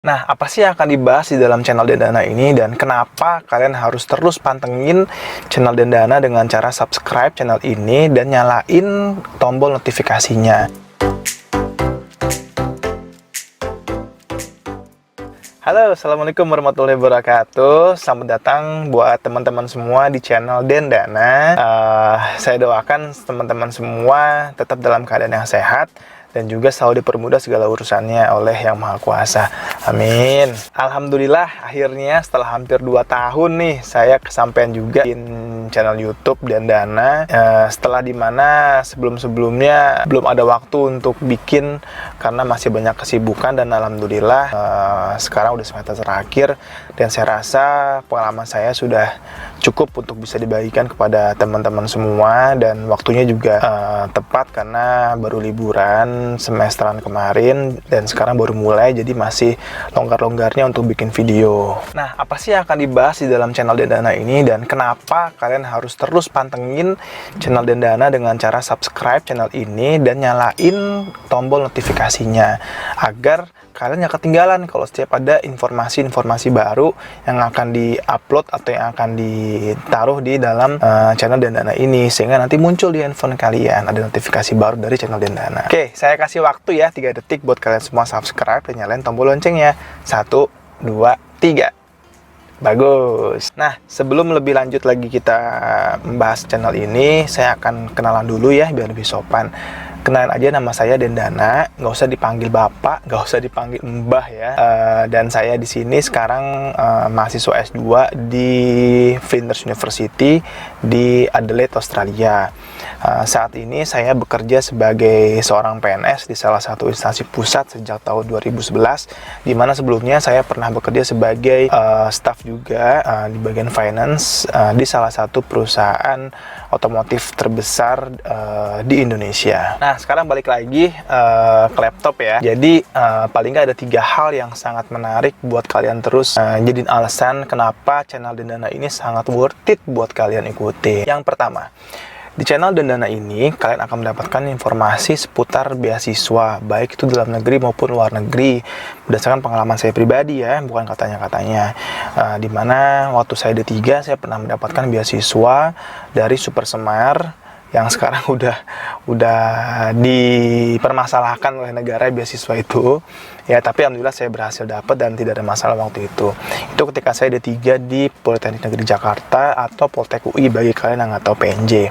Nah, apa sih yang akan dibahas di dalam channel Dendana ini dan kenapa kalian harus terus pantengin channel Dendana dengan cara subscribe channel ini dan nyalain tombol notifikasinya. Halo, Assalamualaikum warahmatullahi wabarakatuh. Selamat datang buat teman-teman semua di channel Dendana. Saya doakan teman-teman semua tetap dalam keadaan yang sehat dan juga selalu dipermudah segala urusannya oleh Yang Maha Kuasa. Amin. Alhamdulillah, akhirnya setelah hampir 2 tahun nih, saya kesampaian juga di channel YouTube Dendana. Setelah dimana sebelum-sebelumnya belum ada waktu untuk bikin karena masih banyak kesibukan, dan alhamdulillah sekarang udah semester terakhir dan saya rasa pengalaman saya sudah cukup untuk bisa dibagikan kepada teman-teman semua, dan waktunya juga tepat karena baru liburan semesteran kemarin dan sekarang baru mulai, jadi masih longgar-longgarnya untuk bikin video. Nah, apa sih yang akan dibahas di dalam channel Dendana ini dan kenapa kalian harus terus pantengin channel Dendana dengan cara subscribe channel ini dan nyalain tombol notifikasinya agar kalian nggak ketinggalan kalau setiap ada informasi-informasi baru yang akan di-upload atau yang akan ditaruh di dalam channel Dendana ini, sehingga nanti muncul di handphone kalian ada notifikasi baru dari channel Dendana. Oke, saya kasih waktu ya 3 detik buat kalian semua subscribe dan nyalain tombol loncengnya. 1, 2, 3. Bagus. Nah, sebelum lebih lanjut lagi kita membahas channel ini, saya akan kenalan dulu ya biar lebih sopan. Kenalin aja, nama saya Dendana, nggak usah dipanggil bapak, nggak usah dipanggil mbah ya. Dan saya di sini sekarang mahasiswa S2 di Flinders University di Adelaide, Australia. Saat ini saya bekerja sebagai seorang PNS di salah satu instansi pusat sejak tahun 2011, di mana sebelumnya saya pernah bekerja sebagai staff juga di bagian finance di salah satu perusahaan otomotif terbesar di Indonesia. Nah, sekarang balik lagi ke laptop ya. Jadi paling nggak ada 3 hal yang sangat menarik buat kalian terus jadiin alasan kenapa channel Dendana ini sangat worth it buat kalian ikuti. Yang pertama, di channel Dendana ini kalian akan mendapatkan informasi seputar beasiswa, baik itu dalam negeri maupun luar negeri, berdasarkan pengalaman saya pribadi ya, bukan katanya-katanya. Dimana waktu saya D3 saya pernah mendapatkan beasiswa dari Super Semar yang sekarang udah dipermasalahkan oleh negara beasiswa itu ya, tapi alhamdulillah saya berhasil dapat dan tidak ada masalah waktu itu ketika saya D3 di Politeknik Negeri Jakarta atau Poltek UI bagi kalian yang nggak tahu PNJ.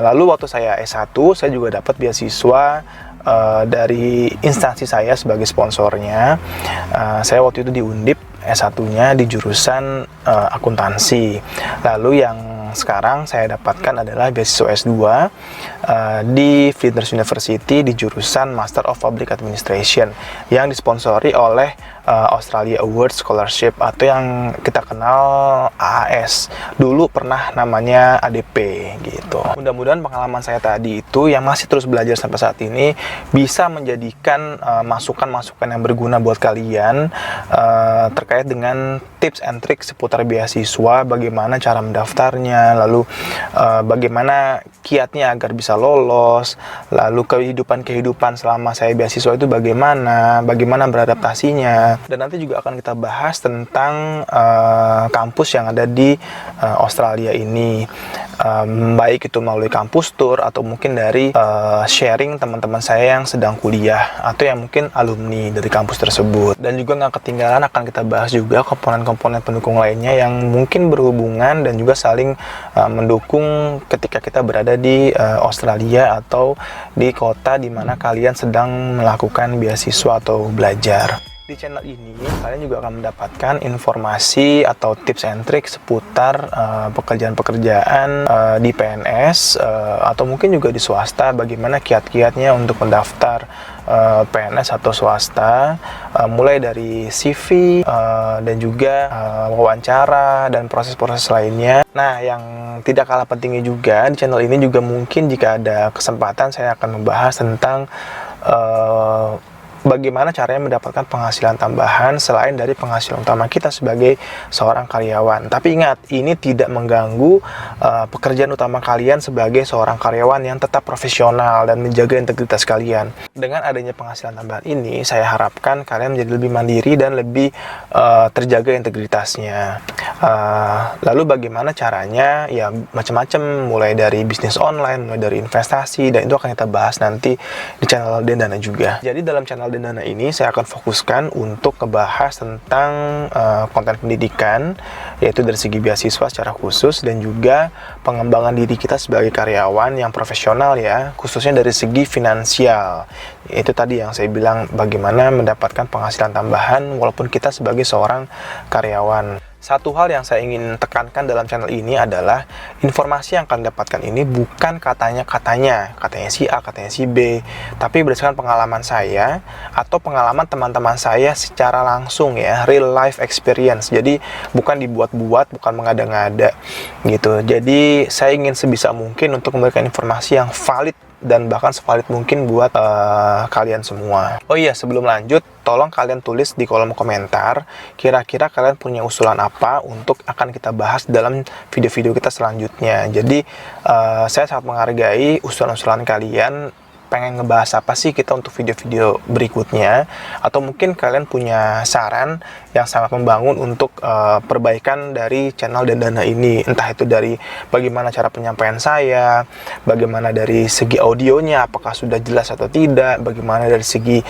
Lalu waktu saya S1 saya juga dapat beasiswa dari instansi saya sebagai sponsornya. Saya waktu itu di Undip S1-nya di jurusan akuntansi. Lalu yang sekarang saya dapatkan adalah beasiswa S2 di Flinders University di jurusan Master of Public Administration yang disponsori oleh Australia Award Scholarship atau yang kita kenal AAS. Dulu pernah namanya ADP gitu. Mudah-mudahan pengalaman saya tadi itu yang masih terus belajar sampai saat ini bisa menjadikan masukan-masukan yang berguna buat kalian terkait dengan tips and trik seputar beasiswa, bagaimana cara mendaftarnya, lalu bagaimana kiatnya agar bisa lolos, lalu kehidupan selama saya beasiswa itu bagaimana beradaptasinya, dan nanti juga akan kita bahas tentang kampus yang ada di Australia ini, baik itu melalui kampus tour atau mungkin dari sharing teman-teman saya yang sedang kuliah atau yang mungkin alumni dari kampus tersebut. Dan juga nggak ketinggalan akan kita bahas juga komponen-komponen pendukung lainnya yang mungkin berhubungan dan juga saling mendukung ketika kita berada di Australia atau di kota di mana kalian sedang melakukan beasiswa atau belajar. Di channel ini kalian juga akan mendapatkan informasi atau tips and trick seputar pekerjaan-pekerjaan di PNS atau mungkin juga di swasta, bagaimana kiat-kiatnya untuk mendaftar PNS atau swasta, mulai dari CV dan juga wawancara dan proses-proses lainnya. Nah, yang tidak kalah pentingnya juga di channel ini juga mungkin jika ada kesempatan saya akan membahas tentang bagaimana caranya mendapatkan penghasilan tambahan selain dari penghasilan utama kita sebagai seorang karyawan. Tapi ingat, ini tidak mengganggu pekerjaan utama kalian sebagai seorang karyawan yang tetap profesional dan menjaga integritas kalian. Dengan adanya penghasilan tambahan ini, saya harapkan kalian menjadi lebih mandiri dan lebih terjaga integritasnya. Lalu bagaimana caranya? Ya macam-macam, mulai dari bisnis online, mulai dari investasi, dan itu akan kita bahas nanti di channel Dendana juga. Jadi dalam channel Dendana ini saya akan fokuskan untuk ngebahas tentang konten pendidikan, yaitu dari segi beasiswa secara khusus, dan juga pengembangan diri kita sebagai karyawan yang profesional ya, khususnya dari segi finansial. Itu tadi yang saya bilang, bagaimana mendapatkan penghasilan tambahan walaupun kita sebagai seorang karyawan. Satu hal yang saya ingin tekankan dalam channel ini adalah informasi yang kalian dapatkan ini bukan katanya si A, katanya si B, tapi berdasarkan pengalaman saya atau pengalaman teman-teman saya secara langsung ya, real life experience. Jadi bukan dibuat-buat, bukan mengada-ngada gitu. Jadi saya ingin sebisa mungkin untuk memberikan informasi yang valid dan bahkan sevalid mungkin buat kalian semua. Oh iya, sebelum lanjut, tolong kalian tulis di kolom komentar kira-kira kalian punya usulan apa untuk akan kita bahas dalam video-video kita selanjutnya. Jadi saya sangat menghargai usulan-usulan kalian. Pengen ngebahas apa sih kita untuk video-video berikutnya, atau mungkin kalian punya saran yang sangat membangun untuk perbaikan dari channel Dendana ini, entah itu dari bagaimana cara penyampaian saya, bagaimana dari segi audionya apakah sudah jelas atau tidak, bagaimana dari segi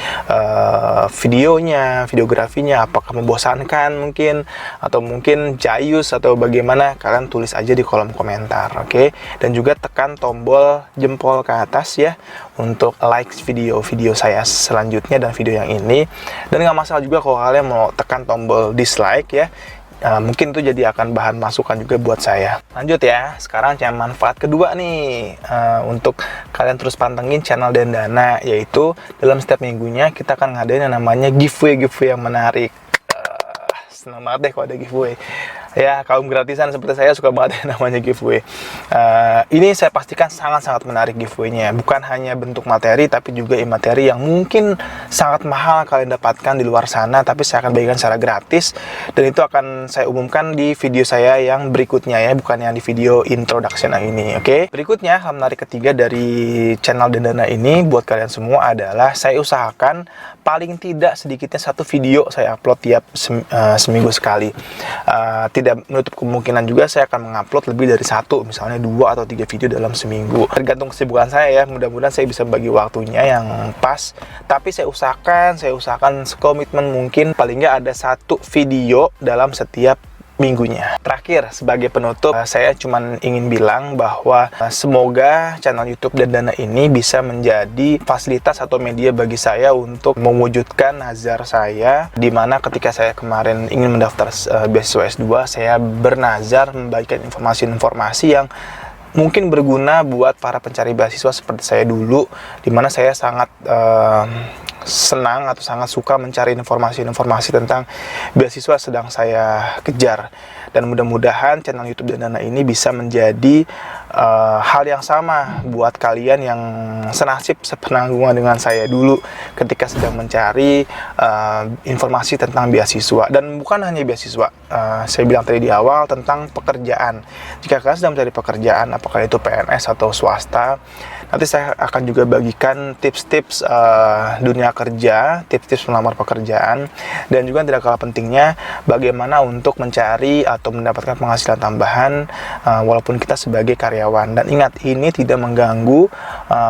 videonya, videografinya apakah membosankan mungkin, atau mungkin jayus, atau bagaimana, kalian tulis aja di kolom komentar, oke? Dan juga tekan tombol jempol ke atas ya untuk like video-video saya selanjutnya dan video yang ini. Dan nggak masalah juga kalau kalian mau tekan tombol dislike ya, mungkin itu jadi akan bahan masukan juga buat saya. Lanjut ya, sekarang yang manfaat kedua nih, untuk kalian terus pantengin channel Dendana, yaitu dalam setiap minggunya kita akan ngadain yang namanya giveaway yang menarik. Senang banget deh kalau ada giveaway ya, kaum gratisan seperti saya suka banget yang namanya giveaway. Ini saya pastikan sangat-sangat menarik giveaway-nya, bukan hanya bentuk materi tapi juga imateri yang mungkin sangat mahal kalian dapatkan di luar sana, tapi saya akan bagikan secara gratis, dan itu akan saya umumkan di video saya yang berikutnya ya, bukan yang di video introduction ini, oke? Berikutnya, hal menarik ketiga dari channel Dendana ini buat kalian semua adalah saya usahakan paling tidak sedikitnya satu video saya upload tiap seminggu sekali. Tidak menutup kemungkinan juga saya akan mengupload lebih dari satu, misalnya 2 atau 3 video dalam seminggu. Tergantung kesibukan saya ya, mudah-mudahan saya bisa bagi waktunya yang pas. Tapi saya usahakan sekomitmen mungkin paling nggak ada satu video dalam setiap minggunya. Terakhir, sebagai penutup, saya cuma ingin bilang bahwa semoga channel YouTube Dendana ini bisa menjadi fasilitas atau media bagi saya untuk mewujudkan nazar saya, dimana ketika saya kemarin ingin mendaftar beasiswa S2, saya bernazar membagikan informasi-informasi yang mungkin berguna buat para pencari beasiswa seperti saya dulu, dimana saya sangat senang atau sangat suka mencari informasi-informasi tentang beasiswa sedang saya kejar. Dan mudah-mudahan channel YouTube Dendana ini bisa menjadi hal yang sama buat kalian yang senasib sepenanggungan dengan saya dulu ketika sedang mencari informasi tentang beasiswa. Dan bukan hanya beasiswa, saya bilang tadi di awal tentang pekerjaan. Jika kalian sedang mencari pekerjaan, apakah itu PNS atau swasta, nanti saya akan juga bagikan tips-tips dunia kerja, tips-tips melamar pekerjaan, dan juga yang tidak kalah pentingnya bagaimana untuk mencari atau mendapatkan penghasilan tambahan walaupun kita sebagai karyawan. Dan ingat, ini tidak mengganggu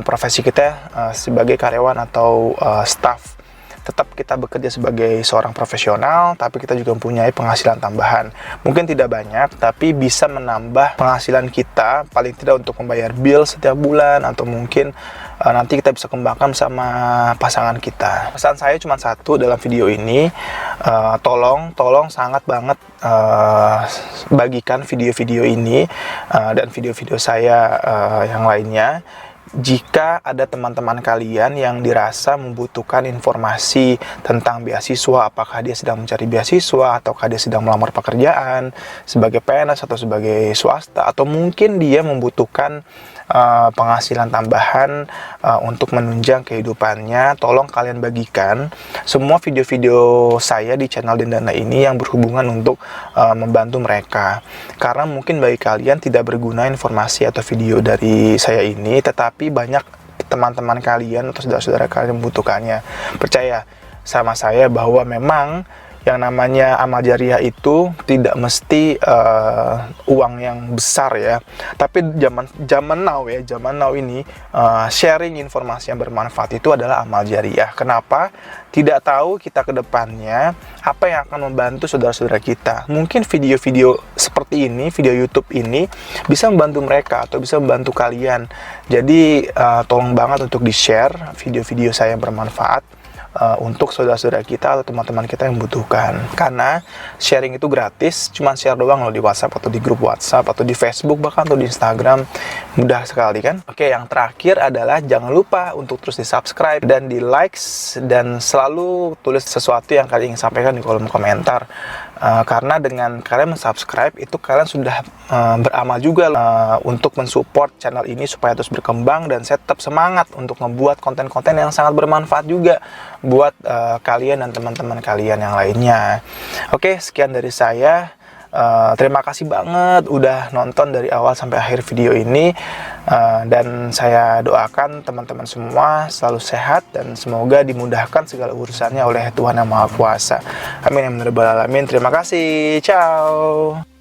profesi kita sebagai karyawan atau staff. Tetap kita bekerja sebagai seorang profesional, tapi kita juga mempunyai penghasilan tambahan. Mungkin tidak banyak, tapi bisa menambah penghasilan kita, paling tidak untuk membayar bill setiap bulan, atau mungkin nanti kita bisa kembangkan sama pasangan kita. Pesan saya cuma satu dalam video ini, tolong sangat banget bagikan video-video ini dan video-video saya yang lainnya. Jika ada teman-teman kalian yang dirasa membutuhkan informasi tentang beasiswa, apakah dia sedang mencari beasiswa, ataukah dia sedang melamar pekerjaan sebagai PNS atau sebagai swasta, atau mungkin dia membutuhkan penghasilan tambahan untuk menunjang kehidupannya, tolong kalian bagikan semua video-video saya di channel Dendana ini yang berhubungan untuk membantu mereka. Karena mungkin bagi kalian tidak berguna informasi atau video dari saya ini, tetapi banyak teman-teman kalian atau saudara-saudara kalian membutuhkannya. Percaya sama saya bahwa memang yang namanya amal jariah itu tidak mesti uang yang besar ya, tapi zaman now ini sharing informasi yang bermanfaat itu adalah amal jariah. Kenapa? Tidak tahu kita ke depannya apa yang akan membantu saudara-saudara kita. Mungkin video-video seperti ini, video YouTube ini bisa membantu mereka atau bisa membantu kalian. Jadi tolong banget untuk di-share video-video saya yang bermanfaat untuk saudara-saudara kita atau teman-teman kita yang membutuhkan. Karena sharing itu gratis, cuma share doang loh di WhatsApp atau di grup WhatsApp atau di Facebook bahkan atau di Instagram, mudah sekali kan. Oke, yang terakhir adalah jangan lupa untuk terus di subscribe dan di likes, dan selalu tulis sesuatu yang kalian ingin sampaikan di kolom komentar. Karena dengan kalian mensubscribe itu kalian sudah beramal juga untuk mensupport channel ini supaya terus berkembang, dan saya tetap semangat untuk membuat konten-konten yang sangat bermanfaat juga buat kalian dan teman-teman kalian yang lainnya. Oke, sekian dari saya. Terima kasih banget udah nonton dari awal sampai akhir video ini, dan saya doakan teman-teman semua selalu sehat dan semoga dimudahkan segala urusannya oleh Tuhan Yang Maha Kuasa. Amin ya rabbal alamin. Terima kasih. Ciao.